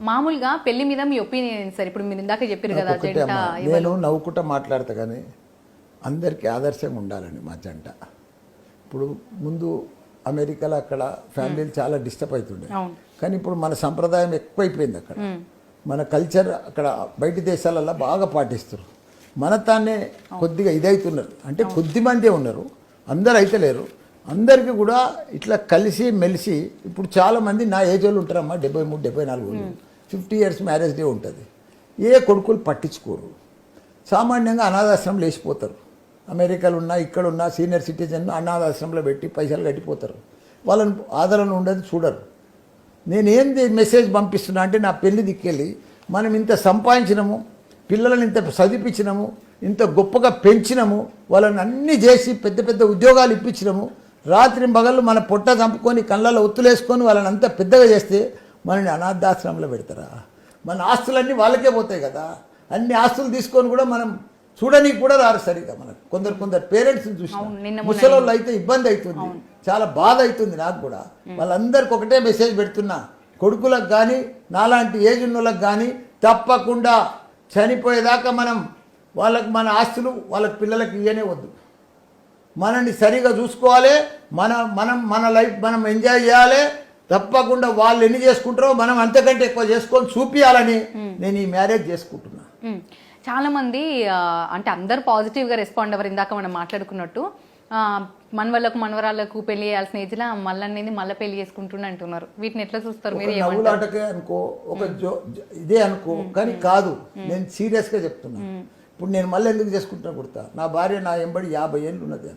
మామూలుగా పెళ్లి మీద మీ ఒపీనియన్ సార్? ఇప్పుడు మీరు ఇందాక చెప్పారు కదా ఒకటే అమ్మా, నేను నవ్వుకుంటా మాట్లాడతా కానీ అందరికీ ఆదర్శంగా ఉండాలని మా జంట. ఇప్పుడు ముందు అమెరికాలో అక్కడ ఫ్యామిలీలు చాలా డిస్టర్బ్ అవుతుండే, కానీ ఇప్పుడు మన సంప్రదాయం ఎక్కువైపోయింది అక్కడ. మన కల్చర్ అక్కడ బయటి దేశాలలో బాగా పాటిస్తారు. మన తానే కొద్దిగా ఇదవుతున్నారు, అంటే కొద్ది మందే ఉన్నారు, అందరు అయితే లేరు. అందరికీ కూడా ఇట్లా కలిసి మెలిసి ఇప్పుడు చాలామంది నా ఏజ్ వాళ్ళు ఉంటారమ్మా, 73, 74, 50 ఇయర్స్ మ్యారేజ్ డే ఉంటుంది. ఏ కొడుకులు పట్టించుకోరు, సామాన్యంగా అనాథాశ్రమం లేచిపోతారు. అమెరికాలో ఉన్నా ఇక్కడ ఉన్న సీనియర్ సిటిజన్ అనాథాశ్రమంలో పెట్టి పైసలు కట్టిపోతారు. వాళ్ళని ఆదరణ ఉండదు, చూడరు. నేనేంది మెసేజ్ పంపిస్తున్నా అంటే నా పెళ్లి దిక్కెళ్ళి మనం ఇంత సంపాదించినాము, పిల్లలను ఇంత చదివించినాము, ఇంత గొప్పగా పెంచినాము, వాళ్ళని అన్నీ చేసి పెద్ద పెద్ద ఉద్యోగాలు ఇప్పించినాము. రాత్రి పగళ్ళు మన పొట్ట చంపుకొని కళ్ళలో ఒత్తులేసుకొని వాళ్ళని అంతా పెద్దగా చేస్తే మనని అనాథాశ్రమంలో పెడతారా? మన ఆస్తులన్నీ వాళ్ళకే పోతాయి కదా. అన్ని ఆస్తులు తీసుకొని కూడా మనం చూడడానికి కూడా రారు సరిగా. మనకు కొందరు పేరెంట్స్ని చూసి ముసలోళ్ళు అయితే ఇబ్బంది అవుతుంది, చాలా బాధ అవుతుంది నాకు కూడా. వాళ్ళందరికీ ఒకటే మెసేజ్ పెడుతున్నా, కొడుకులకు కానీ నాలాంటి ఏజ్ ఉన్న వాళ్ళకి కానీ తప్పకుండా చనిపోయేదాకా మనం వాళ్ళకి మన ఆస్తులు వాళ్ళకి పిల్లలకి ఇయ్యనే వద్దు. మనల్ని సరిగా చూసుకోవాలి, మన లైఫ్ మనం ఎంజాయ్ చేయాలి. తప్పకుండా వాళ్ళు ఎన్ని చేసుకుంటారో మనం అంతకంటే ఎక్కువ చేసుకొని చూపించాలని నేను ఈ మ్యారేజ్ చేసుకుంటున్నా. చాలా మంది అంటే అందరు పాజిటివ్గా రెస్పాండ్ అవ్వరు. ఇందాక మనం మాట్లాడుకున్నట్టు మనవళ్ళకు మనవరాళ్ళకు పెళ్లి చేయాల్సిన ఏజ్లో మళ్ళీ మళ్ళీ పెళ్లి చేసుకుంటుండే అంటున్నారు. వీటిని ఎట్లా చూస్తారు మీరు? నవ్వులాటకే అనుకో, ఒక ఇదే అనుకో, కానీ కాదు. నేను సీరియస్గా చెప్తున్నా. ఇప్పుడు నేను మళ్ళీ ఎందుకు చేసుకుంటున్నా కుడతా, నా భార్య నా ఎంబడి 50 ఏళ్ళు ఉన్నది.